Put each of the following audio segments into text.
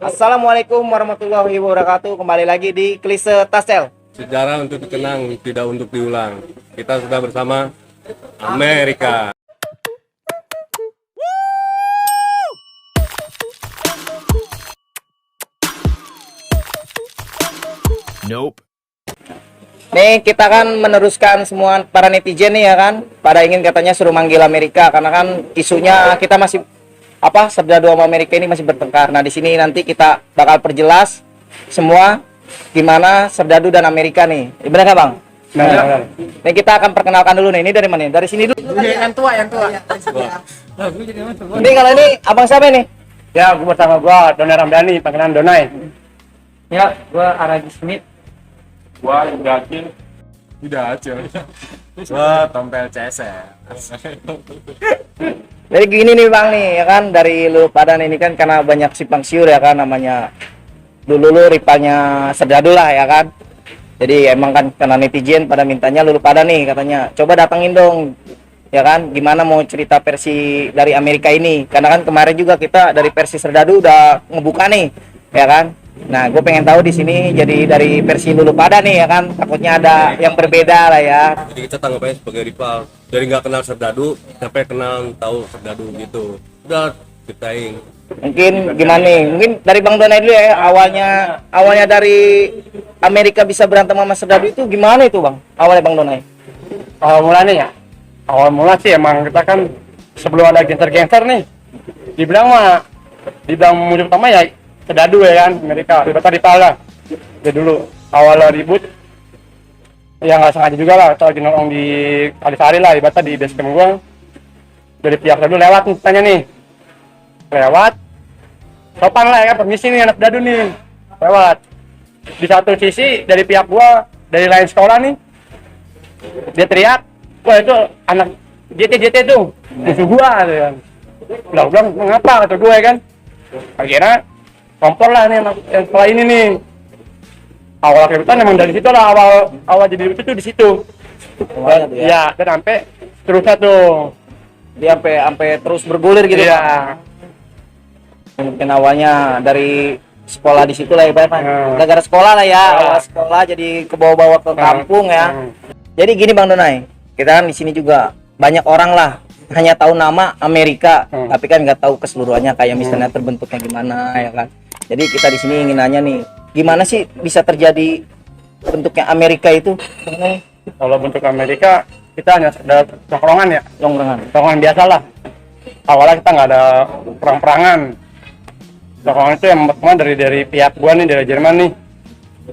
Assalamualaikum warahmatullahi wabarakatuh. Kembali lagi di Klise Tasel. Sejarah untuk dikenang, tidak untuk diulang. Kita sudah bersama Amerika. Nope. Nih kita kan meneruskan semua para netizen nih ya kan, pada ingin katanya suruh manggil Amerika karena kan isunya kita masih Serdadu sama Amerika ini masih bertengkar. Nah di sini nanti kita bakal perjelas semua gimana Serdadu dan Amerika nih. Benar nggak bang? Benar. Nih kita akan perkenalkan dulu nih. Ini dari mana? Dari sini dulu. Yang tua. Ini kalau ini abang siapa nih? Ya, gua bersama gua Donai Ramdhani, panggilan Donai. Ya, gua Aragi Smith. Wah, Gacil. Tidak acil. Wah, Tompel CS. Jadi gini nih bang nih ya kan, dari lu pada ini kan karena banyak simpang siur ya kan, namanya dulu rivalnya Serdadu lah ya kan. Jadi emang kan karena netizen pada mintanya lu pada nih katanya coba datengin dong ya kan, gimana mau cerita versi dari Amerika ini, karena kan kemarin juga kita dari versi Serdadu udah ngebuka nih ya kan. Nah gue pengen tahu di sini jadi dari versi lu pada nih ya kan, takutnya ada yang berbeda lah ya. Jadi kita tanggapnya sebagai rival. Dari nggak kenal Serdadu sampai kenal tahu Serdadu gitu. Udah ceritain. Mungkin gimana nih? Mungkin dari Bang Donai dulu ya. Awalnya dari Amerika bisa berantem sama Serdadu itu gimana itu Bang? Awalnya Bang Donai. Awal mulanya ya. Awal mula sih emang kita kan sebelum ada gangster nih. Dibilang musuh utama ya Serdadu ya kan, Amerika. Rival lah. Jadi dulu awal ribut ya nggak sengaja juga lah, atau lagi nongkrong di Kalisari lah, ibaratnya di base camp gua. Dari pihak Serdadu lewat nih tanya nih. Lewat sopan lah ya kan, permisi nih anak Serdadu nih lewat. Di satu sisi dari pihak gua, dari lain sekolah nih, dia teriak, wah itu anak JT tuh musuh gua gitu kan. Bilang mengapa kata gue kan, akhirnya kompor lah nih anak yang sekolah ini nih. Awal keributan emang dari situ lah, awal jadi ribut itu di situ. Ya dan sampai terus tuh Dia sampai terus bergulir gitu. ya. Mungkin awalnya dari sekolah di situ lah ya, gara-gara sekolah lah ya. Awal sekolah jadi kebawa-bawa ke kampung ya. Jadi gini Bang Donai, kita kan di sini juga banyak orang lah hanya tahu nama Amerika, tapi kan nggak tahu keseluruhannya kayak misalnya terbentuknya gimana ya kan. Jadi kita di sini ingin nanya nih, gimana sih bisa terjadi bentuknya Amerika itu? Kalau bentuk Amerika kita hanya sekedar tongkrongan ya, tongkrongan biasa lah. Awalnya kita nggak ada perang-perangan. Tongkrongan itu yang pertama dari pihak gua nih, dari Jerman nih,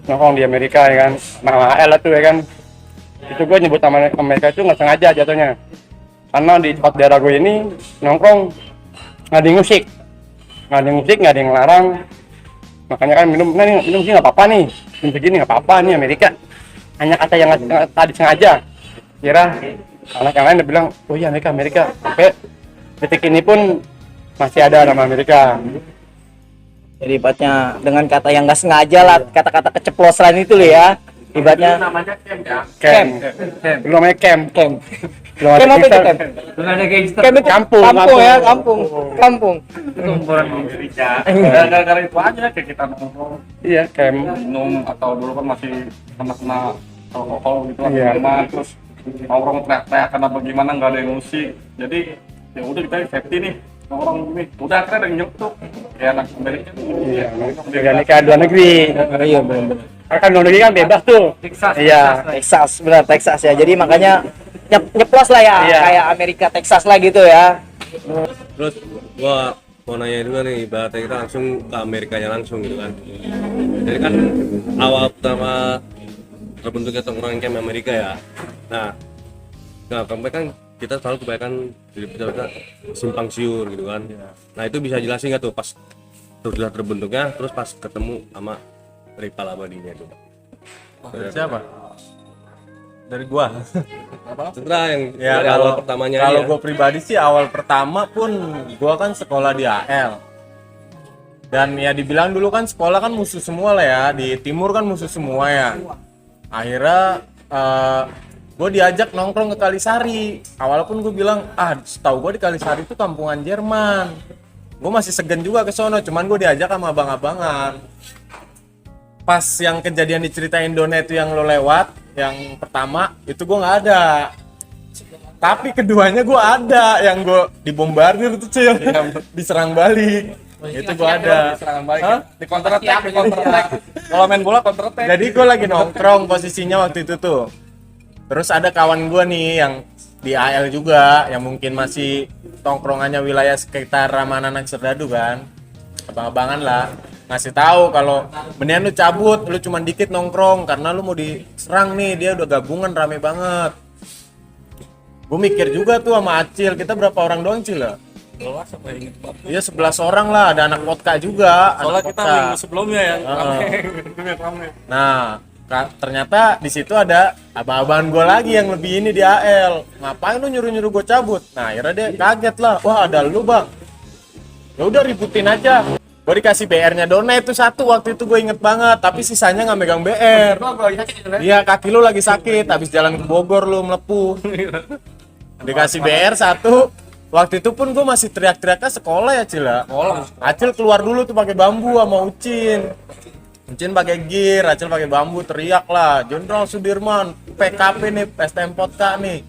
nongkrong di Amerika ya kan, nama L tuh ya kan. Itu gua nyebut nama Amerika itu nggak sengaja jatuhnya, karena di tempat daerah gue ini nongkrong nggak ada musik, nggak ada yang larang. Makanya kan minum sih nggak apa-apa nih, minum segini nggak apa-apa nih Amerika. Hanya kata yang tadi sengaja, kira anak yang lain udah bilang, oh iya Amerika. Sampai detik ini pun masih ada nama Amerika. Jadi ibaratnya dengan kata yang nggak sengaja lah, kata-kata keceplosan itu loh ya. Ibaratnya Namanya Camp. Belum namanya Camp. Belum ada Camp apa itu gangster. Camp? Belum ada gangster. Camp itu Kampung. kampung. Kumpulan Amerika. Gara-gara itu aja kayak kita nongkrong Iya, Camp. minum, atau dulu kan masih kena alkohol gitu lah, Iya. minuman, terus nongkrong teriak-teriakan apa gimana, nggak ada yang musik. Jadi ya udah kita safety nih nongkrong gini, udah akhirnya ada yang nyeletuk kayak anak Amerika. Iya, dengan nikah dua negeri. Iya benar. Kan dua negeri kan bebas tuh. Texas. Iya. Texas, benar Texas ya. Jadi makanya nyeplos lah ya, Iya. kayak Amerika Texas lah gitu ya. Terus gua mau nanya juga nih, ibaratnya kita langsung ke Amerikanya langsung gitu kan. Jadi kan awal pertama terbentuknya tongkrongan camp Amerika ya. Nah sampai kan kita selalu kebanyakan jadi kita simpang siur gitu kan. Nah itu bisa jelasin nggak tuh pas sudah terbentuknya, terus pas ketemu sama rival abadinya itu? Dari siapa? Dari gua. Setelah yang Ya dari awal pertamanya kalau aja. gua pribadi sih awal pertama pun gua kan sekolah di AL. Dan ya dibilang dulu kan sekolah kan musuh semua lah ya, di timur kan musuh semua ya. Akhirnya gue diajak nongkrong ke Kalisari. Awalnya pun gue bilang, setahu gue di Kalisari itu kampungan Jerman. gue masih segan juga ke sono, cuman gue diajak sama abang-abangan. Pas yang kejadian diceritain Dona itu yang lo lewat, yang pertama itu gue nggak ada. Tapi keduanya gue ada, yang gue dibombardir tuh Cil, diserang balik. Itu gue ada. Serangan balik. Di counter attack, di counter attack. Kalau main bola counter attack. Jadi gue lagi nongkrong posisinya waktu itu tuh. Terus ada kawan gue nih yang di AL juga, yang mungkin masih tongkrongannya wilayah sekitar Ramanan Serdadu kan. Abang-abangan lah. Ngasih tahu kalau mendingan lu cabut, lu cuman dikit nongkrong karena lu mau diserang nih, dia udah gabungan rame banget. Gue mikir juga tuh sama Acil, kita berapa orang doang Cil ya? Luas apa inget banget. Iya 11 orang lah, ada anak vodka juga. Soalnya anak kita vodka. minggu sebelumnya ya, rame. Nah, ternyata di situ ada abang-abangan gue lagi yang lebih ini di AL. Ngapain lu nyuruh-nyuruh gue cabut? Nah, akhirnya dia kaget lah. Wah, ada lu bang. Ya udah ributin aja. Gue dikasih BR-nya Dona itu satu waktu itu gue inget banget. Tapi sisanya nggak megang BR. Iya, kaki lu lagi sakit. Habis jalan ke Bogor lu melepuh. Dikasih BR satu. Waktu itu pun gue masih teriak-teriaknya sekolah ya Cila. Acil keluar dulu tuh pakai bambu sama Ucin. Ucin pakai gear, Acil pakai bambu, teriak lah, Jenderal Sudirman, PKP nih, STM Potka nih.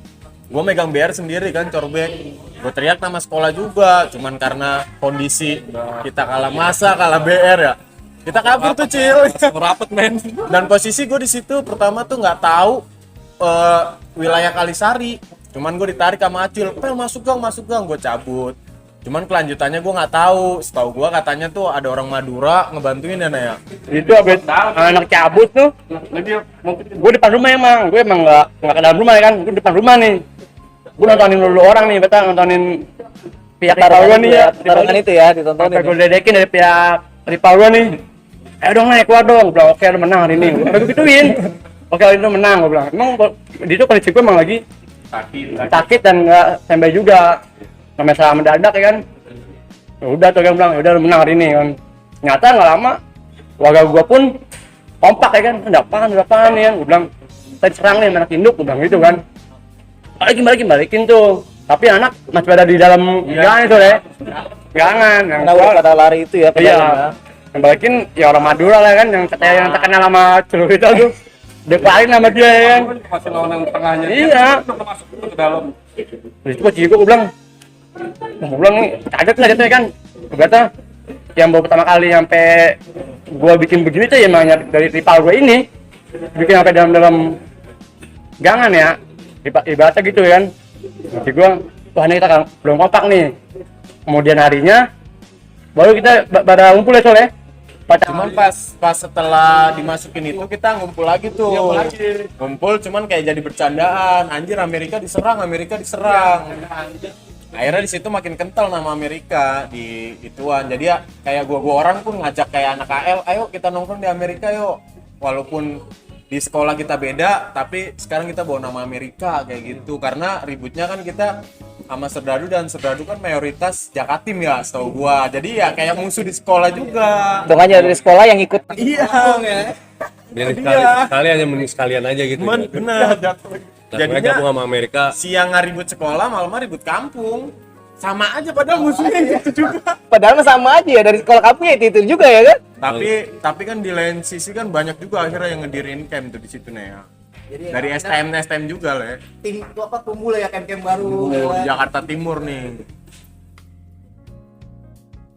Gue megang BR sendiri kan, corbek. Gue teriak nama sekolah juga, cuman karena kondisi kita kalah masa, kalah BR ya. Kita kabur tuh Cil. Merapet men. Dan posisi gue di situ pertama tuh nggak tahu wilayah Kalisari. Cuman gue ditarik sama Acil, pel masuk gang, gue cabut. Cuman kelanjutannya gue nggak tahu. Setahu gue katanya tuh ada orang Madura ngebantuin ya. Itu abis anak cabut tuh, gue depan rumah emang, gue emang nggak ke dalam rumah ya kan, gue depan rumah nih. Gue nontonin dulu orang nih, nontonin pihak rival gue nih ya. Pertarungan itu ya ditontonin. Sampai gue ledekin dari pihak rival gue nih. Ayo dong naik, keluar dong. Gue bilang, oke lu menang hari ini. Gue gituin. Oke hari ini lu menang, gue bilang. Emang di itu kondisi gue emang lagi sakit dan nggak sampai juga. Namanya salah mendadak ya kan. Ya udah tuh kan bilang, ya udah lu menang hari ini kan. Nyata nggak lama, warga gue pun kompak ya kan. Ada apaan nih kan. Gue bilang, tadi serang nih anak induk, gue bilang gitu kan. Balikin tuh. Tapi anak masih ada di dalam gang itu deh. Gangan. Yang Karena udah pada lari itu ya. iya. Yang balikin ya orang Madura lah kan, yang terkenal sama celurit itu tuh. Deparin sama dia ya kan. Masih lawan yang tengahnya. Iya. Udah masuk ke dalam. Terus itu posisi gue bilang nih kaget lah jatuhnya kan. Ternyata yang baru pertama kali sampai gue bikin begini tuh ya emang dari rival gue ini. Bikin sampai dalam gangan ya. Ibaratnya gitu kan. Jadi gue, wah ini kita kan belum kompak nih. Kemudian harinya baru kita pada ngumpul ya soalnya. Cuman pas setelah dimasukin itu kita ngumpul lagi tuh. Ngumpul cuman kayak jadi bercandaan. Anjir Amerika diserang. Akhirnya di situ makin kental nama Amerika di ituan. Jadi ya kayak gua orang pun ngajak kayak anak AL, ayo kita nongkrong di Amerika yuk. Walaupun di sekolah kita beda, tapi sekarang kita bawa nama Amerika kayak gitu. Karena ributnya kan kita sama Serdadu, dan Serdadu kan mayoritas Jakatim ya setahu gua. Jadi ya kayak musuh di sekolah juga. Untung aja dari sekolah yang ikut. Iya. Biar sekali hanya mending sekalian aja gitu. Bener. Nah, mereka gabung sama Amerika. Siang ribut sekolah, malam ribut kampung. Sama aja padahal musuhnya gitu juga. Padahal mah sama aja ya, dari sekolah kamu ya itu juga ya kan. Tapi kan di lain sisi kan banyak juga akhirnya yang ngedirin camp tuh di situ nih ya. Jadi Dari STM juga lah ya. tim itu apa tumbuh lah ya camp-camp baru. Di Jakarta Timur nih.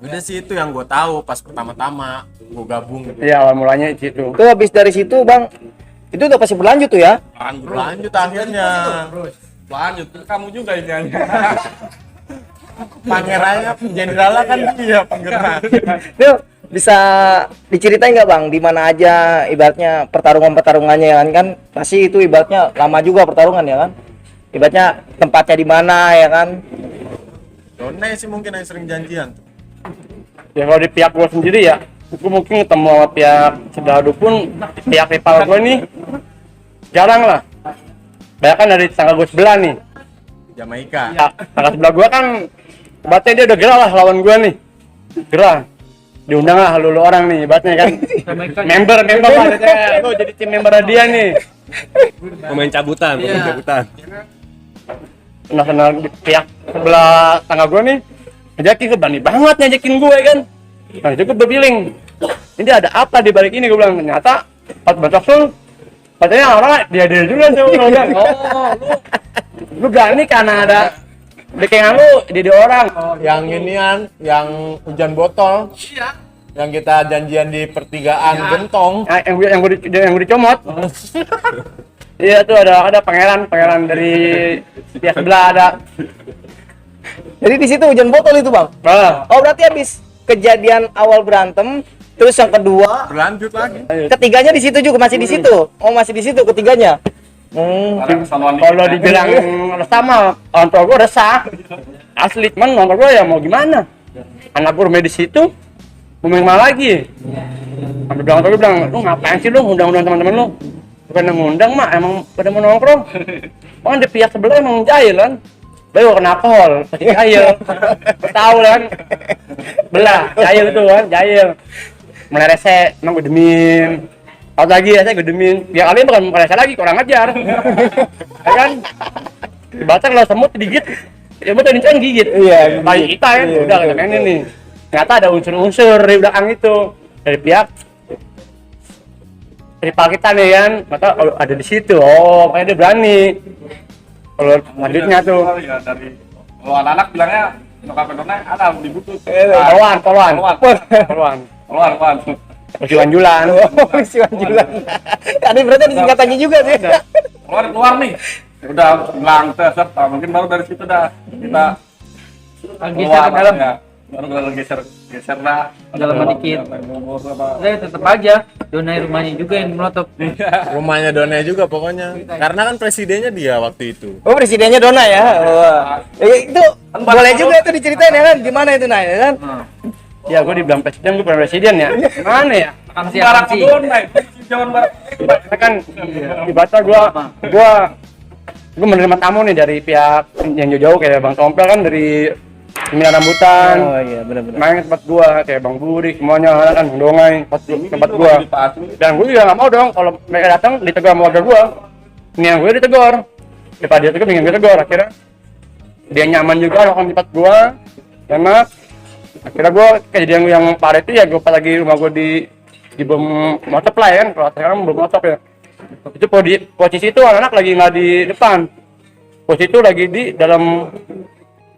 Udah sih itu yang gue tahu pas pertama-tama gue gabung gitu. Iya awal mulanya itu. Itu habis dari situ bang, itu udah pasti berlanjut tuh ya. Lanjut akhirnya. Lanjut, kamu juga ini. Pangerannya jenderalnya kan dia penggerak. Itu bisa diceritain nggak bang, di mana aja ibaratnya pertarungannya ya kan pasti itu ibaratnya lama juga pertarungan ya kan. Ibaratnya tempatnya di mana ya kan. Dona sih mungkin yang sering janjian tuh. Ya kalau di pihak gue sendiri ya, gue mungkin ketemu sama pihak Serdadu pun pihak rival gue nih jarang lah. Bahkan dari tanggal gue sebelah nih. Jamaika. Ya, tanggal sebelah gue kan ibaratnya dia udah gerah lah lawan gue nih. Gerah. Diundang lah lulu orang nih ibaratnya kan. member lah lo jadi tim member dia nih. Pemain cabutan. Nah, pihak sebelah tangga gue nih Ngajakin gue berani banget ngajakin gue kan. Nah itu gue berpiling, ini ada apa di balik ini, gue bilang. Ternyata pas batas tuh katanya orang dia juga tuh. Oh lu berani karena ada dekengan lu di orang. Yang inian, yang hujan botol. Iya. Yang kita janjian di pertigaan Gentong. Nah, yang gue dicomot. Iya tuh ada pangeran dari pihak sebelah ada. Jadi di situ hujan botol itu, Bang. Nah, Oh, berarti habis kejadian awal berantem, terus yang kedua, Berlanjut lagi. ketiganya di situ juga, masih di situ. Oh, masih di situ ketiganya. kalau dibilang sama orang tua gue resah. Asli, cuman orang tua gue ya mau gimana? Anak gue main di situ, mau main mana lagi? Sampai bilang, gue bilang, lu ngapain sih lu ngundang-undang teman-teman lu? Bukan ngundang mak, emang pada mau nongkrong. Oh, di pihak sebelah emang jahil kan. Baru kenapa hol? Pasti jahil. Tahu kan? Belah, jahil itu kan, jahil. Mulai rese, emang gue demin. Out lagi ya, saya gue demin. Biar kalian bukan rese lagi, kurang ajar. Ya kan? Dibaca kalau semut digigit, ya betul ini kan gigit. Iya, Bayi kita kan, udah kita pengen nih. Ternyata ada unsur-unsur di belakang itu dari pihak kita nih kan, maka ada di situ. Oh, makanya dia berani. Kalau lanjutnya tuh, Ya dari kalau anak-anak bilangnya nyokap pendonnya ada dibutut. poluan. Keluar. Persiwan Julan. Oh, Siwan Julan. Tadi berarti ada singkatannya juga sih. Keluar nih. Udah bilang set, mungkin baru dari situ dah kita Geser ke dalam. ya. Baru geser dah Dalaman dikit. Bubur apa. Saya tetap aja donai rumahnya juga yang melotot. Rumahnya Dona juga pokoknya. Karena kan presidennya dia waktu itu. Oh, presidennya Dona ya. Wah. Itu boleh juga itu diceritain ya kan, gimana itu Nay ya kan? Ya gue dibilang presiden, gue bukan presiden ya. Gimana ya? Barat Kebun, Jawa Barat. Karena kan dibaca gue menerima tamu nih dari pihak yang jauh-jauh kayak Bang Tompel kan dari Pemilihan Rambutan. Oh iya, benar-benar. Main ke tempat gua kayak Bang Buri semuanya kan dongeng tempat gua. Dan gue juga nggak mau dong kalau mereka datang ditegur sama warga gua. Ini yang gue ditegur. Daripada dia tegur, mendingan gue tegur. Akhirnya dia nyaman juga nongkrong di tempat gua. Enak. Akhirnya gua kejadian yang parah itu ya gua pas lagi rumah gua di bom motop lah ya kan. Kalau sekarang belum motop ya. Itu posisi itu anak-anak lagi nggak di depan. Posisi itu lagi di dalam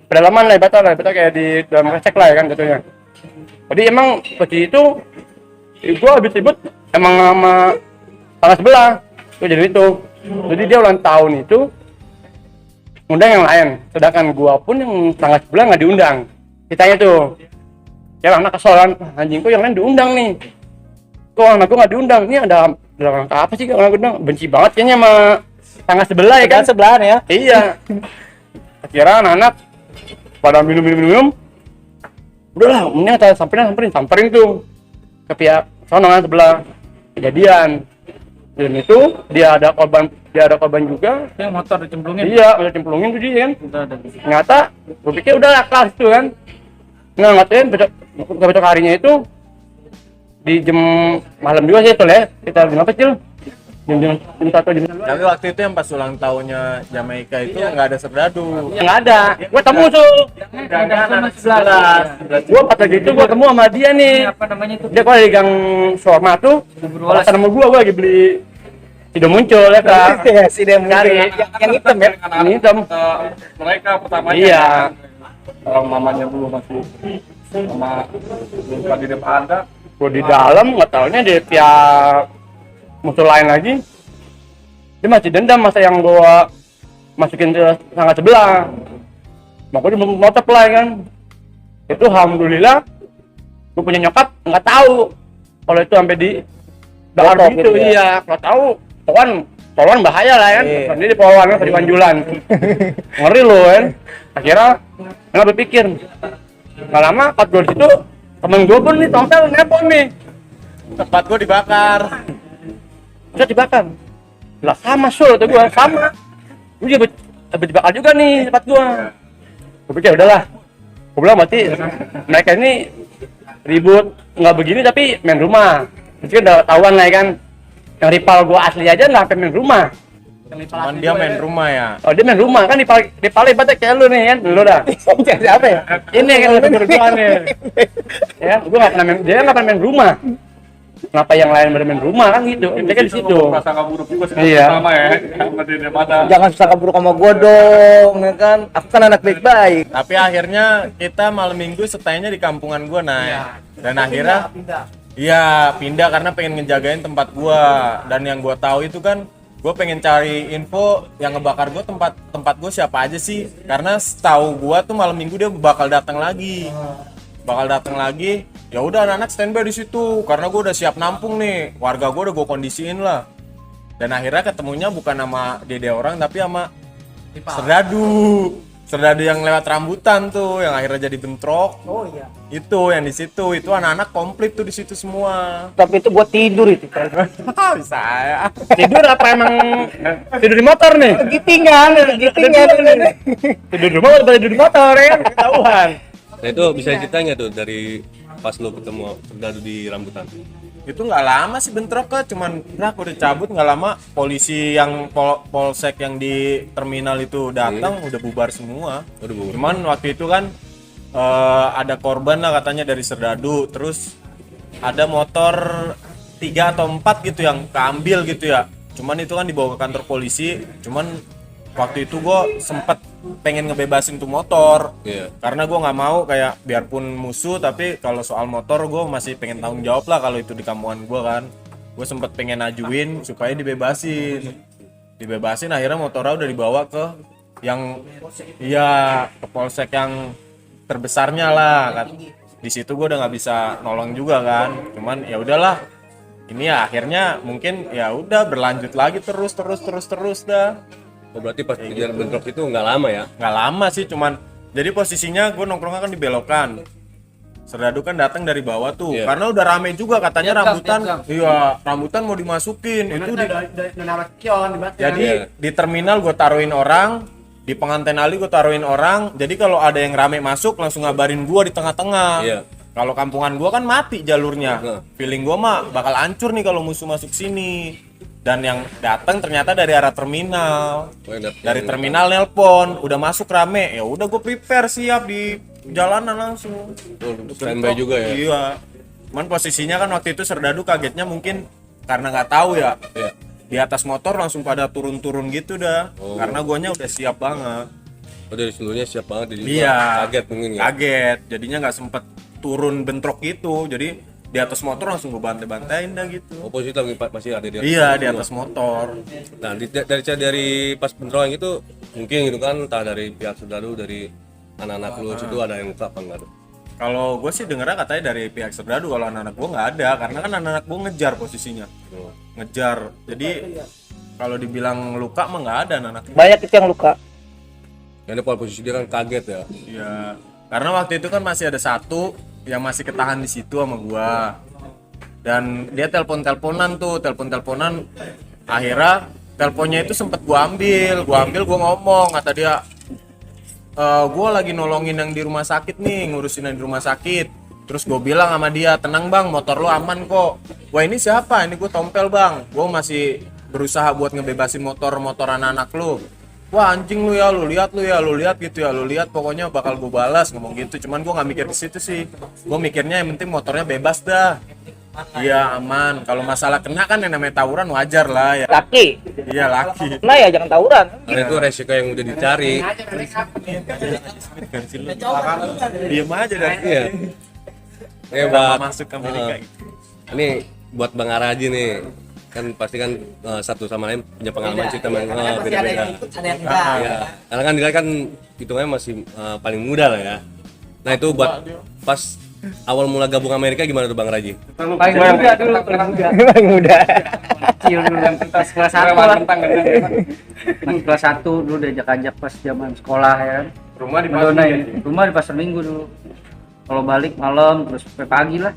pedalaman lah, ibaratnya kayak di dalam resek lah ya kan jatuhnya. Jadi emang posisi itu gua habis ribut emang sama tangga sebelah itu jadi itu. Jadi dia ulang tahun itu undang yang lain, sedangkan gua pun yang tangga sebelah nggak diundang. Kitanya tuh ya anak kesel kan, anjingku yang lain diundang nih, kok anak gua nggak diundang. Ini ada rangka apa sih kalau undang? Benci banget kayaknya sama tangga sebelah ya kan. Sebelahan ya. Iya. Akhirnya anak-anak pada minum. Udahlah, mending kita samperin tuh ke pihak sana sebelah kejadian. Dan itu dia ada korban juga. Yang motor dicemplungin. Iya, udah cemplungin tuh dia kan. Udah ada. Ternyata gue pikir udah kelas itu kan. Nah, ngatain besok harinya itu di jam malam juga sih itu ya. Kita jam apa sih? Jam 1 jam 2. Tapi waktu itu yang pas ulang tahunnya Jamaika itu nggak ada serdadu. Nggak ada. Gue temu tuh. Sama sebelah. Gue pas lagi itu gue ketemu sama dia nih. Apa namanya itu? Dia kalau di gang Sorma tuh Walas. sama gue lagi beli tidak muncul ya kak. Iya, si dia Cari. yang hitam ya. Ini hitam. Mereka pertamanya Iya. orang mamanya dulu masih sama belum di depan ada. Gue di dalam nggak taunya di pihak musuh lain lagi. Dia masih dendam masa yang gue masukin ke tangga sebelah. Makanya belum motop lah kan. Itu alhamdulillah gue punya nyokap nggak tahu kalau itu sampai di bakar Motop gitu. gitu ya? Iya, kalau tahu Poluan bahaya lah kan. Iya. Ini di Poluan kan di Panjulan. Ngeri lo kan. Akhirnya nggak berpikir. Nggak lama pas gue di situ temen gue pun nih Tompel nepon nih. Tempat gua dibakar. Bisa dibakar. Lah sama Sul tuh gua sama. Gua juga habis dibakar juga nih tempat gua. Gua pikir udahlah. Gua bilang berarti mereka ini ribut nggak begini tapi main rumah. Mungkin udah ketahuan lah ya kan. Yang rival gua asli aja nggak sampai main rumah. Cuman dia main rumah ya. Oh dia main rumah kan di Pale ibaratnya kayak lu nih kan, lu dah. Siapa ya? Ini kan menurut gua nih. Ya, gua nggak pernah main, dia nggak pernah main rumah. Kenapa yang lain bermain rumah kan gitu? Dia kan di situ. Prasangka buruk juga sih Iya. sama ya sama daripada Jangan sangka buruk sama gua dong, ya kan? Aku kan anak baik-baik. Tapi akhirnya kita malam minggu stay-nya di kampungan gua, Nay. Dan akhirnya iya, pindah karena pengen ngejagain tempat gua. Dan yang gua tahu itu kan gua pengen cari info yang ngebakar gua tempat gua siapa aja sih. Karena setahu gua tuh malam minggu dia bakal datang lagi. Ya udah anak-anak standby di situ karena gua udah siap nampung nih. Warga gua udah gua kondisiin lah. Dan akhirnya ketemunya bukan sama dede orang tapi sama Serdadu yang lewat rambutan tuh, yang akhirnya jadi bentrok. Oh iya. Itu yang di situ, itu anak-anak komplit tuh di situ semua. Tapi itu buat tidur itu. Bisa ya. Tidur apa emang tidur di motor nih? Gitingan. Tidur di rumah atau tidur di motor ya kan? Ketahuan. Nah itu bisa ceritanya tuh dari pas lo ketemu Serdadu di rambutan. Itu nggak lama sih bentroknya, cuman aku udah cabut nggak lama polisi yang polsek yang di terminal itu datang udah bubar semua. Udah bubar. Cuman waktu itu kan ada korban lah katanya dari Serdadu, terus ada motor 3 atau 4 gitu yang keambil gitu ya. Cuman itu kan dibawa ke kantor polisi, cuman waktu itu gue sempet pengen ngebebasin tuh motor. Iya. Karena gue nggak mau kayak biarpun musuh tapi kalau soal motor gue masih pengen tanggung jawab lah kalau itu di kampungan gue kan. Gue sempet pengen ajuin supaya dibebasin akhirnya motornya udah dibawa ke yang ke polsek yang terbesarnya lah kan. Di situ gue udah nggak bisa nolong juga kan, cuman ya udahlah ini ya akhirnya mungkin ya udah berlanjut lagi terus dah. Oh, berarti pas kejadian bentrok itu nggak lama ya? Nggak lama sih, cuman jadi posisinya gue nongkrongnya kan di belokan. Serdadu kan datang dari bawah tuh, Iya. karena udah rame juga katanya rambutan. gang. Iya, rambutan mau dimasukin. Itu jadi Iya. di terminal gue taruhin orang, di pengantin Ali gue taruhin orang. Jadi kalau ada yang rame masuk langsung ngabarin gue di tengah-tengah. Iya. Kalau kampungan gue kan mati jalurnya. Nah. Feeling gue mah bakal hancur nih kalau musuh masuk sini. Dan yang datang ternyata dari arah terminal. Dari terminal nelpon, udah masuk rame. Ya udah gue prepare siap di jalanan langsung. Untuk standby juga ya? Iya. Cuman posisinya kan waktu itu Serdadu kagetnya mungkin karena nggak tahu ya. Iya. Di atas motor langsung pada turun-turun gitu dah. Karena guanya udah siap banget. Oh dari sebelumnya siap banget jadi Iya. kaget mungkin ya? Kaget. Jadinya nggak sempet turun bentrok gitu. Jadi di atas motor langsung gue bantai-bantain dah gitu. Oh posisi lagi masih ada di atas. Iya, di atas motor. Nah dari pas bentrokan itu mungkin gitu kan entah dari pihak Serdadu dari anak-anak lu situ ada yang luka apa enggak tuh? Kalau gue sih dengernya katanya dari pihak Serdadu, kalau anak-anak gue nggak ada, karena kan anak-anak gue ngejar posisinya, ngejar. Jadi kalau dibilang luka mah nggak ada anak-anak. Banyak itu yang luka. Ini posisi dia kan kaget ya. Iya, karena waktu itu kan masih ada satu yang masih ketahan di situ sama gue, dan dia telepon-teleponan. Akhirnya teleponnya itu sempet gue ambil, gue ngomong, kata dia, gue lagi nolongin yang di rumah sakit nih, ngurusin yang di rumah sakit. Terus gue bilang sama dia, tenang bang, motor lo aman kok. Wah ini siapa? Ini gue Tompel bang, gue masih berusaha buat ngebebasin motor anak-anak lo. Wah anjing lu ya, lu lihat gitu ya, lu lihat pokoknya bakal gue balas, ngomong gitu. Cuman gue nggak mikir ke situ sih, gue mikirnya yang penting motornya bebas dah. Iya aman. Kalau masalah kena kan yang namanya tawuran wajar lah ya. Laki. Iya laki. Nah ya jangan tawuran. Karena itu resiko yang udah dicari. Diem aja dah. Iya. Ini Udah buat masuk ke Amerika gitu. Ini buat Bang Araji nih. Kan pasti kan satu sama lain punya pengalaman cerita beda-beda. Ada yang enggak. Ya, karena kan dia kan hitungannya masih paling muda lah ya. Nah itu buat pas awal mula gabung Amerika gimana tuh Bang Raji? Paling muda dulu, paling muda. Emang muda. Kecil dulu yang kelas 1 lah. Masih kelas 1 dulu diajak-ajak pas zaman sekolah ya kan. rumah di Madonna Pasir. ya. Rumah di Pasar Minggu dulu. Kalau balik malam terus sampai pagi lah.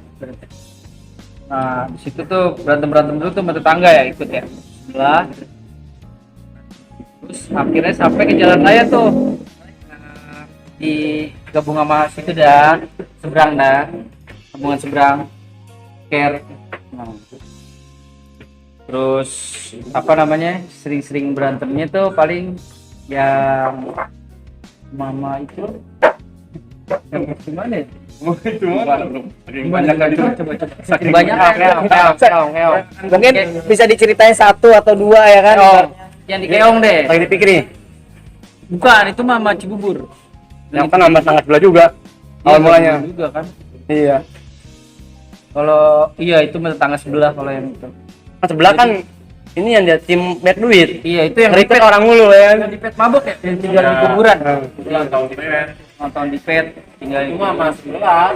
Nah, di situ tuh berantem dulu tuh sama tetangga ya ikut ya. Sebelah. Terus akhirnya sampai ke jalan raya tuh. Di gabung sama situ dah, seberang dah. Gabungan seberang. Care. Nah. Terus apa namanya, sering-sering berantemnya tuh paling yang mama itu yang gimana ya? Saking banyak kan itu. Saking banyak Mungkin bisa diceritain satu atau dua ya kan? yang di keong deh. Lagi dipikirin. Bukan, itu mama Cibubur. Yang kan nambah sangat belah juga. Awal mulanya. Juga kan. Iya. Kalau iya itu tetangga sebelah kalau yang itu. Kan sebelah kan ini yang dia tim banyak duit. Iya, itu yang Ngeripet orang mulu ya kan. yang di pet mabok ya, yang tinggal di kuburan. Yang tahu di pet. Nonton di pet, tinggal di Cuma Mas sebelah.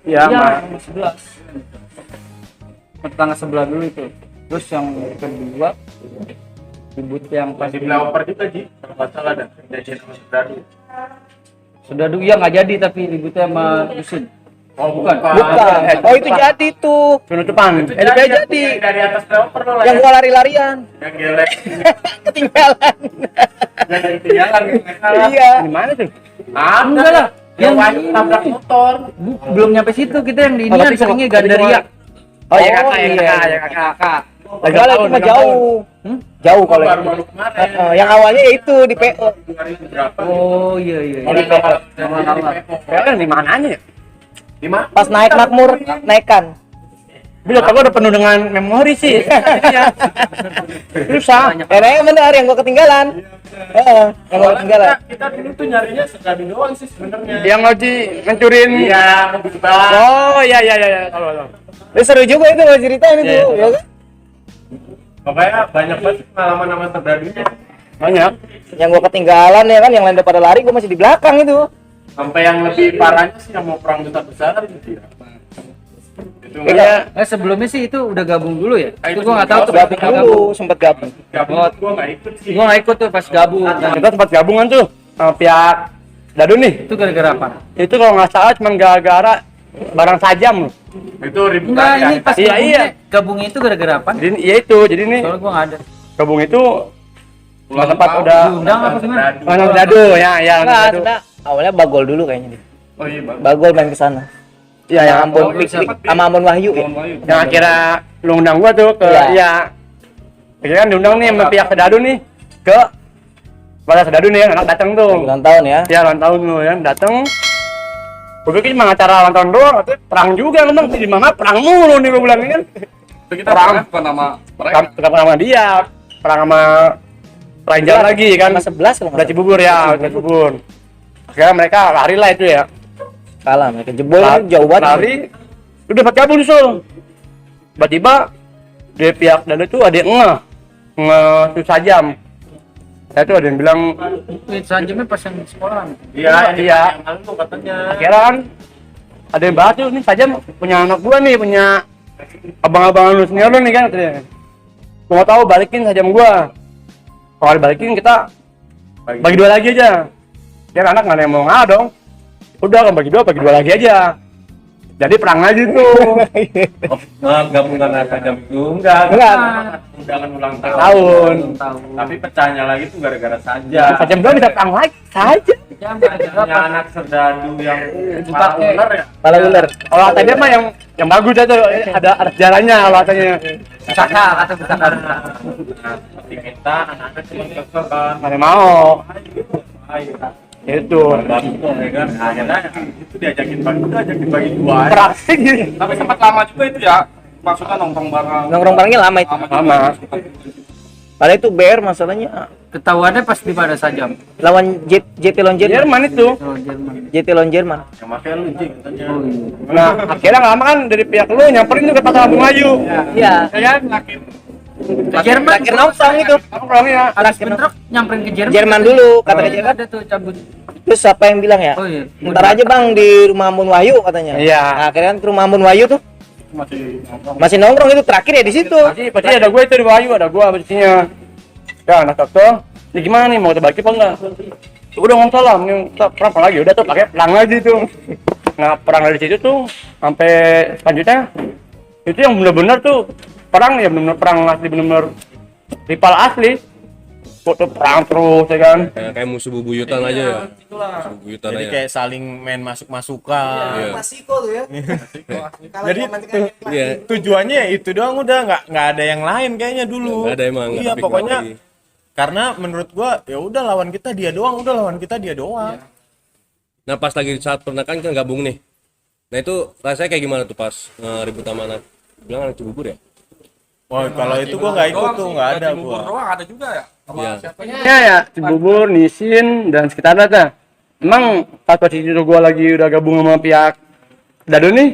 Iya, iya, Mas. yang sebelah. Tetangga sebelah dulu itu. Terus yang kedua ribut yang pas Di developer juga Ji. Kalau nggak salah ada kejadian sama Saudadu. sudah dulu ya nggak jadi, tapi ributnya sama dusun. Oh bukan. Bukan. Oh itu jadi tuh. Penutupan. Dia jadi. Dari atas developer loh lah. Yang gua lari-larian. Yang gelek. Ketinggalan. Yang ketinggalan. Iya. Di mana tuh? Enggak lah. Yang wajib tabrak motor. Belum nyampe situ, kita yang di Oh, ini tapi seringnya kok- Gandaria. Oh iya kakak, iya. ya kakak. Lagi Kalau tahun, itu mah lagi jauh. Jauh kalau itu. Baru kemarin. Yang awalnya ya itu di PO. Berapa? Oh iya iya. Kalau iya. di PO. tahun. Di mananya ya? Di mana? Pas naik makmur naikkan. Bila kalau udah penuh dengan memori sih. Iya. Susah. Yang benar yang gua ketinggalan. Heeh, yang gua ketinggalan. Kita dulu tuh nyarinya Saudadu doang sih sebenarnya. Yang lagi ngancurin. Iya, mobil bak. Oh iya iya iya. Tahu. Itu seru juga itu gua ceritain itu, ya kan? Pokoknya banyak banget pengalaman sama Saudadunya. Banyak. Yang gua ketinggalan ya kan, yang lain udah pada lari, gua masih di belakang itu. Sampai yang lebih parahnya sih yang mau perang besar-besaran gitu ya. Itu Iya. Sebelumnya sih itu udah gabung dulu ya. Ah, Itu itu gua nggak tahu tuh Gabung nggak dulu, sempet gabung. gabung, gua nggak ikut sih. Gua nggak ikut tuh pas gabung. Nah, kita sempat gabungan tuh sama pihak Dadu nih. Itu gara-gara apa? Itu kalau nggak salah cuma gara-gara barang sajam loh. Itu ribut Enggak, ini pas Iya, gabungnya, gabungnya itu gara-gara apa? Jadi iya itu, jadi nih Soalnya gua nggak ada. gabung itu tempat udah Diundang apa gimana? orang Dadu ya, ya orang Nah, Dadu. sebenarnya awalnya Bagol dulu kayaknya nih. Oh iya, Bang. Bagol main ke sana. Iya, Yang yang Ambon Oh, Klik siapa? Klik sama Ambon Wahyu ya. yang akhirnya lu undang gua tuh ke Iya. iya. Akhirnya kan diundang nih sama pihak Sedadu nih ke pada Sedadu nih anak datang tuh. Ulang tahun ya. Ya ulang tahun lu ya datang. Gue pikir cuma acara ulang tahun doang, tapi perang juga lu bang. Di mana perang mulu nih gue bilang ini kan. Itu kita Perang. perang bukan nama mereka. Perang sama dia, perang sama Ranger lagi kan. Sama 11 kalau Udah nggak salah. Cibubur ya, udah Cibubur. Akhirnya mereka lari lah itu ya. Kalah mereka jebol jauh banget. Lari, udah dapat gabung nih Sul. Tiba-tiba dari pihak Dadu tuh ada yang susah jam. Saya tuh ada yang bilang, Itu sajamnya pas yang sekolah. Iya, Iya. yang lalu katanya. akhirnya kan ada yang bahas tuh, nih Sajam punya anak gua nih, punya abang-abangan lu senior lu nih kan katanya. Gua mau tahu balikin Sajam gua. Kalau dibalikin kita bagi dua lagi aja. Biar anak nggak ada yang mau ngalah dong. Udah kan bagi dua lagi aja. Jadi perang lagi tuh. Gabungan Sajam itu enggak. Undangan ulang Tahun. Tapi pecahnya lagi tuh gara-gara saja. Sajam gua bisa perang lagi saja. Jam gara-gara Punya pas anak Serdadu yang Dipakai. ular ya. Kepala ular. Kalau kata dia mah yang bagus aja tuh, ada sejarahnya kalau katanya. pusaka, kata pusaka. Nah, seperti kita anak-anak cuma kekeh kan. Mana mau. Ayo. Itu. Bagus ya kan. Akhirnya itu diajakin bagi dua. Praktik gitu. Tapi sempat lama juga itu ya. Maksudnya nongkrong bareng. Nongkrong barengnya lama itu. Lama. Padahal itu BR masalahnya Ketahuannya pas di pada sajam. lawan JT lawan Jerman. Jerman itu. Oh, Jerman. JT lawan Jerman. Yang makanya lu Ji, katanya. Oh, iya. Nah, akhirnya nggak lama kan dari pihak lu nyamperin juga ke Pasar Lampung Maju. Iya. Ya, makin Ke Jerman. Terakhir nongkrong itu. nongkrong ya. Habis bentrok nyamperin ke Jerman. Jerman dulu kata Oh, Jerman. ada tuh cabut. Terus siapa yang bilang ya? Oh iya. Ntar aja bang di rumah Ambon Wahyu katanya. Iya. Nah, akhirnya kan ke rumah Ambon Wahyu tuh Masih nongkrong. masih nongkrong itu terakhir ya di situ. Pasti ada gue itu di Bayu, ada gue posisinya. Ya, anak dokter, ini gimana nih mau terbagi apa enggak? Udah nggak salah, ini kita perang lagi, udah tuh pakai perang lagi tuh. Nah, perang dari situ tuh sampai selanjutnya itu yang benar-benar tuh perang ya benar-benar perang asli, benar-benar rival asli. foto perang terus ya kan. Kayak musuh bubuyutan aja ya. Musuh bubuyutan Jadi aja. kayak saling main masuk-masukan. Iya. Klasiko tuh ya. Jadi Iya. tujuannya ya itu doang, udah nggak ada yang lain kayaknya dulu. Nggak ada emang, nggak Iya terpikir pokoknya lagi. karena menurut gua ya udah lawan kita dia doang. Nah pas lagi saat peternakan kan gabung nih. Nah itu rasanya kayak gimana tuh pas ribut sama anak? Bilang anak Cibubur ya? Wah kalau itu gua nggak ikut tuh, nggak ada Cibubur gua. doang ada juga ya. Sama Iya. siapanya? Ya Cibubur, Nisin dan sekitarnya tuh. Emang pas itu gua lagi udah gabung sama pihak Dado nih.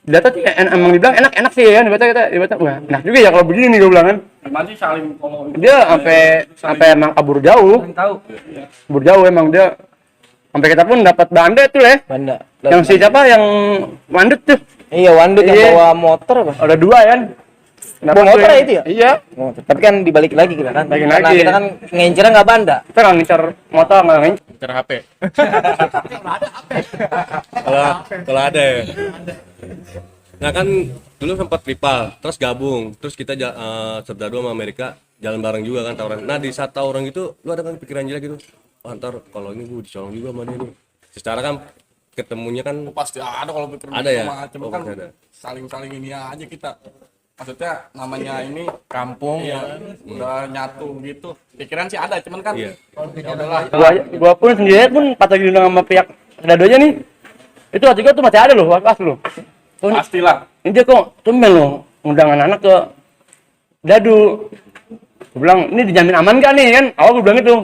Data tuh emang dibilang enak sih ya, dibata wah enak juga ya kalau begini gue bilang kan. Gimana sih saling ngomong? Dia sampai emang kabur jauh. Kabur jauh emang dia. Sampai kita pun dapat banda tuh ya. Banda. Yang si siapa yang Wandut tuh. Iya, Wandut yang Iya. bawa motor apa? Ada 2 kan. Bawa motor ya itu ya? Iya. Motor. Tapi kan dibalik lagi kita kan. Balikin Karena lagi. kita kan ngincernya nggak Banda. Kita nggak ngincar motor, nggak ngincar. Ngincer HP. Kalau ada ya. Nah kan dulu sempat rival, terus gabung, terus kita Serdadu sama Amerika jalan bareng juga kan tawuran. Nah di saat tawuran gitu, lu ada kan pikiran jelek gitu? Oh, ntar kalau ini gue dicolong juga sama dia nih. Secara kan ketemunya kan Pasti ada kalau pikir Ada ya? macam Oh, kan pasti ada. saling ini aja kita. Maksudnya namanya ini Kampung ya udah nyatu gitu. Pikiran sih ada, cuman kan Iya. ya udahlah. Gua pun sendiri pun pas lagi diundang sama pihak Dadonya nih. Itu hati gua tuh masih ada loh, pas loh. Pastilah. Ini dia kok tumben loh ngundang anak-anak ke Dadu. Gue bilang, ini dijamin aman gak nih kan? Awal gue bilang itu.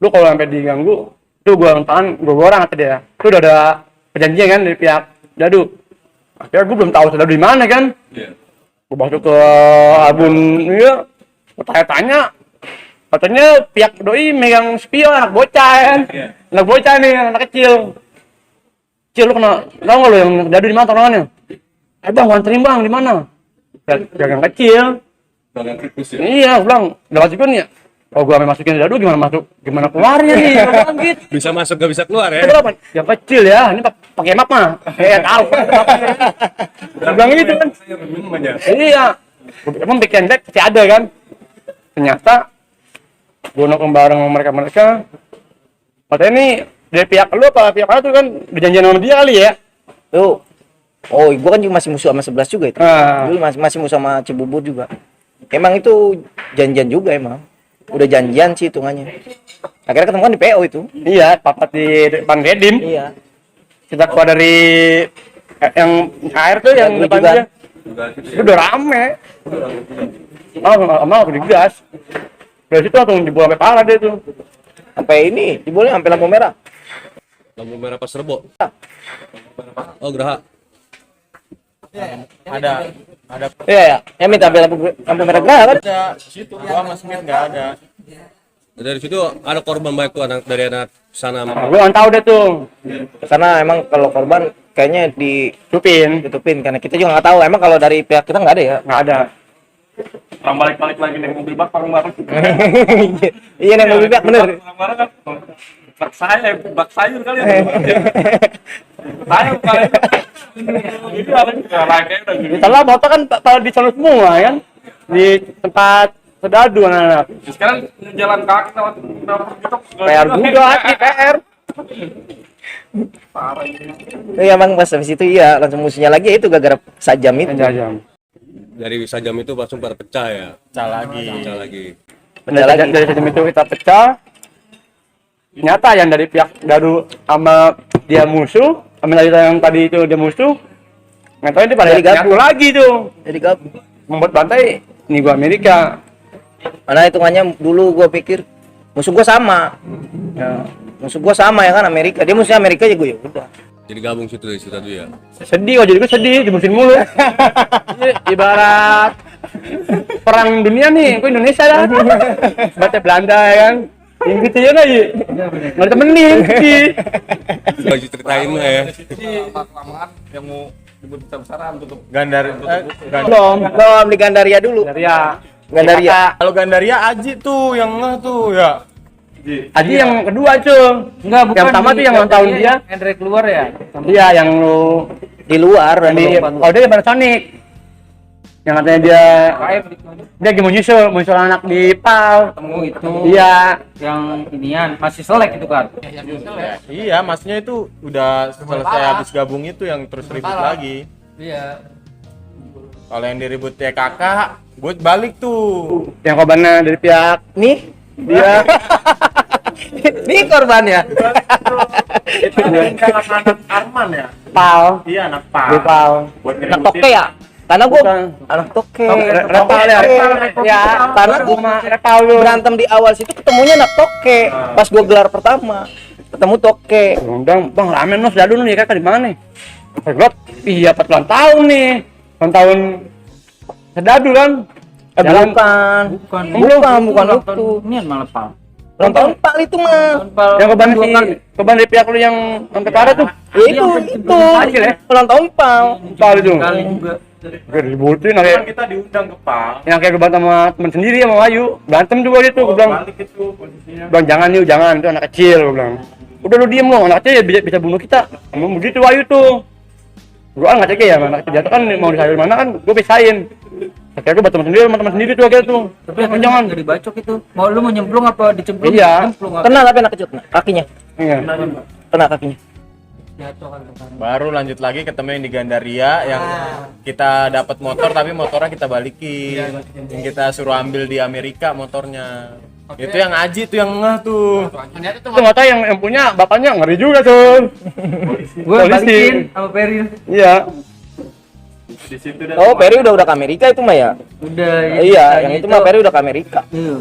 Lu kalau sampai diganggu, tuh gue tangan gue orang kata dia. Itu udah ada perjanjian kan dari pihak Dadu. Akhirnya gue belum tahu Dadu di mana kan. Iya. Gue masuk ke album iya, gue tanya-tanya. Katanya pihak doi megang spion anak bocah kan. Anak bocah nih, anak kecil. Cil, lu kena, tau gak lu yang Dadu di mana tolongannya? Bang, nganterin bang, di mana? Jangan kecil. Jangan tikus ya. Iya, gua bilang, udah masukin ya? Oh, gua masukin Dadu gimana keluarnya nih? Gua bilang gitu. Bisa masuk gak bisa keluar ya? Itu apa? Yang kecil ya, ini pakai map mah. Kayak tahu. Gua bilang gitu kan. Iya. Emang bikin deck masih ada kan? Ternyata gua nongkrong bareng sama mereka. Katanya ini dari pihak lu apa pihak mana tuh kan berjanjian sama dia kali ya? Tuh. Oh, gua kan juga masih musuh sama 11 juga itu. Nah. Dulu masih musuh sama Cibubur juga. Emang itu janjian juga emang. Udah janjian sih hitungannya. Akhirnya ketemu kan di PO itu. Iya, papat di depan Redim. Iya. Kita keluar dari yang air tuh yang Gua depan juga. dia. Itu udah rame. Lama aku digas. Dari situ langsung dibuang sampai parah dia tuh. Sampai ini, diboleh sampai lampu merah. Lampu merah pas Rebo. Oh Geraha. Ada Iya ya. Ya minta sampai lampu merah gerah kan. ada situ gua sama Smith nggak ada. Dari situ ada korban baik tuh dari anak sana. Nah, gue nggak tahu deh tuh. Karena emang kalau korban kayaknya Supin. ditutupin karena kita juga nggak tahu. Emang kalau dari pihak kita nggak ada ya. Nggak ada. Orang balik-balik lagi naik mobil bak bareng-bareng. Iya nih mobil pihak bener. Bareng-bareng kan. Bak sayur kali ya. Sayur kali. Itu apa sih? Lagi udah gini. Setelah motor kan pada di sana semua kan. Di tempat Serdadu anak-anak. Sekarang jalan kaki lewat gitu. PR juga hati PR. Parah ini. Iya emang pas habis itu iya langsung musuhnya lagi itu gara-gara sajam itu. Jam. Dari sajam itu langsung pada pecah ya. Pecah lagi. Pecah lagi. Pecah lagi. Dari sistem itu kita pecah. Ternyata yang dari pihak Dadu sama dia musuh, sama yang tadi itu dia musuh, nggak tahu dia pada Jadi gabung. nyatu lagi tuh, Jadi gak membuat bantai. Ini gua Amerika. karena hitungannya dulu gua pikir musuh gua sama. Ya. Musuh gua sama ya kan Amerika. Dia musuhnya Amerika ya gua ya udah. Jadi gabung situ dari situ ya. Sedih, oh jadi gua sedih, dimusuhin mulu. Ibarat perang dunia nih, gua Indonesia dah. Baca Belanda ya kan. Yang gitu ya lagi. Nggak ada temenin sih. Gak ceritain lah ya. Lama-lamaan yang mau dibuat besar-besaran tutup. Belum di Gandaria dulu. Ya. Gandaria. Kalau Gandaria Aji tuh yang ngeh tuh ya. Aji yang kedua cuy. Enggak, bukan. Yang pertama tuh yang ulang tahun dia. Andre keluar ya. Iya yang lu Di luar dan di di oh dia Panasonic. yang katanya dia lagi mau nyusul anak di PAL. Ketemu itu Iya. yang inian masih selek itu kan. Iya, maksudnya itu udah selesai habis gabung itu yang terus ribut lagi. Iya. Kalau yang diribut ya kakak, gue balik tuh. Yang korbannya dari pihak Nih, dia. nih korbannya. Itu anak Arman ya? PAL. Iya, anak Di PAL. Anak toke ya? Karena gua Bukan. anak toke. Repal ya. Ya, karena gua Sama Repal lu. berantem di awal situ ketemunya anak toke. Pas gua gelar pertama, ketemu toke. Undang, Bang, ramen mas jadul nih, kakak di mana nih? Saya iya 4 ulang tahun nih. Ulang tahun sedadu kan? Bukan. Bukan. Bukan itu. Inian malah Pal. Ulang tahun Pak itu mah. Yang korban dari pihak lu yang sampai parah tuh. Ya, Iya, itu. Kecil ya? Ulang tahun Pak. PAL itu. Kali juga. Gue disebutin Kan kayak kita diundang ke PAL. yang kayak gue berantem sama temen sendiri sama Ayu. Berantem juga gitu, gue bilang. Balik itu posisinya. Bang jangan yuk, jangan, itu anak kecil, gue bilang. Udah lu diem lo, anak kecil ya bisa bunuh kita. Emang begitu Ayu tuh. Gue nggak cek ya, anak kecil jatuh kan mau disayur mana kan, gue pisahin. Akhirnya gue berteman sendiri sama teman sendiri tuh akhirnya tuh. Tapi Bang, jangan jangan. nggak dibacok itu. Mau lu mau nyemplung apa dicemplung? Iya. Nyemplung apa? Kena tapi anak kecil kena kakinya. Iya. Kena kakinya. Jatuh kan ke sana. Baru lanjut lagi ketemu yang di Gandaria yang kita dapat motor tapi motornya kita balikin. Yang kita suruh ambil di Amerika motornya. Itu yang Aji tuh yang ngeh tuh. Itu nggak tahu yang punya bapaknya ngeri juga tuh. Gue Polisi. balikin sama Peri. Iya. Di situ dah. Oh, Peri udah ke Amerika itu mah ya. Udah. Iya, yang itu mah Peri udah ke Amerika. Iya.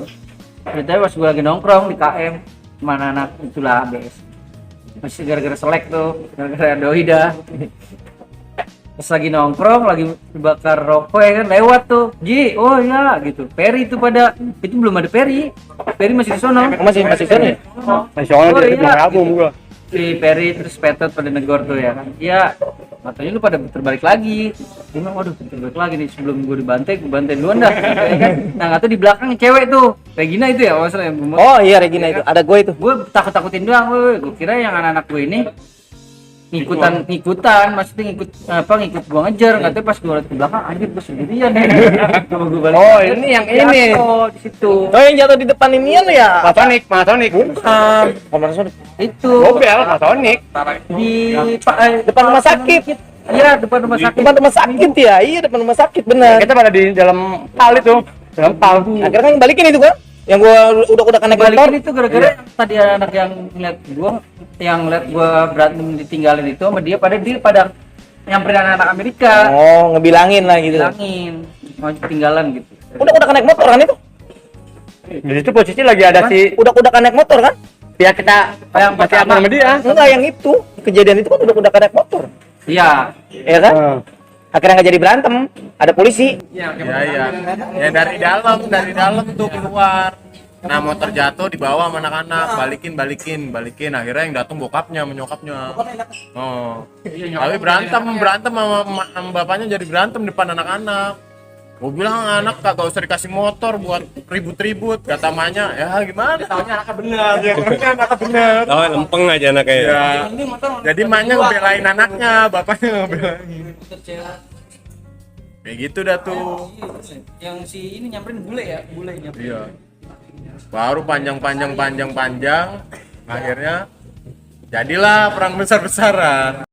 Ceritanya pas gue lagi nongkrong di KM, mana anak itulah ABS. Masih gara-gara selek tuh, gara-gara doi dah. Pas lagi nongkrong, lagi bakar rokok ya kan, lewat tuh. Ji, oh iya gitu. Peri itu itu belum ada Peri. Peri masih di sono. Oh, masih sana ya? Nah, soalnya Oh, dia iya, belum album gitu. gua. Si Peri terus Petot pada negor tuh ya kan. Iya, matanya lu pada terbalik lagi. Dia bilang, waduh terbalik lagi nih, sebelum gue dibantai, gue bantai duluan dah. Ya kan? Nah nggak tahu di belakang cewek tuh, Regina itu ya maksudnya yang Oh iya Regina itu, ada gue itu. gue takut-takutin doang, gue kira yang anak-anak gue ini ngikutan, maksudnya ngikut gue ngejar, nggak tahu pas gue liat ke belakang, anjir gue sendirian nih. Kalau gue balik, Oh, ini yang ini. jatuh di situ. Oh yang jatuh di depan inian ya? Masonic. Itu Gobel, Masonic. di Depan rumah sakit. Iya depan rumah sakit. Depan rumah sakit ya? Iya depan rumah sakit bener. Kita pada di dalam PAL itu. Dalam PAL. Akhirnya kan balikin itu kan? Yang gua udah kena motor. Balikin itu gara-gara tadi anak yang ngeliat gua, yang ngeliat gua berantem ditinggalin itu sama dia pada nyamperin anak Amerika, Oh ngebilangin lah gitu. bilangin mau ketinggalan gitu. Udah kena motor kan itu? Di situ posisi lagi ada si Udah kena motor kan? pihak kita Yang masih pertama. aman sama dia. Enggak yang itu. Kejadian itu kan udah kena motor. Iya. Ya kan? Akhirnya nggak jadi berantem. Ada polisi. Iya. Ya dari dalam tuh keluar. Nah motor jatuh dibawa sama anak-anak, balikin. Akhirnya yang datang bokapnya, menyokapnya. Oh. Tapi berantem sama bapaknya jadi berantem depan anak-anak. Gue bilang anak kagak usah dikasih motor buat ribut-ribut. Kata mamanya, ya gimana? Taunya anaknya benar. Ya taunya anaknya benar. Oh, lempeng aja anaknya ya. Ya. Jadi mamanya ngebelain anaknya, bapaknya ngebelain. Kayak gitu dah tuh. Yang si ini nyamperin bule nyamperin. Iya. Baru panjang. Akhirnya jadilah perang besar-besaran.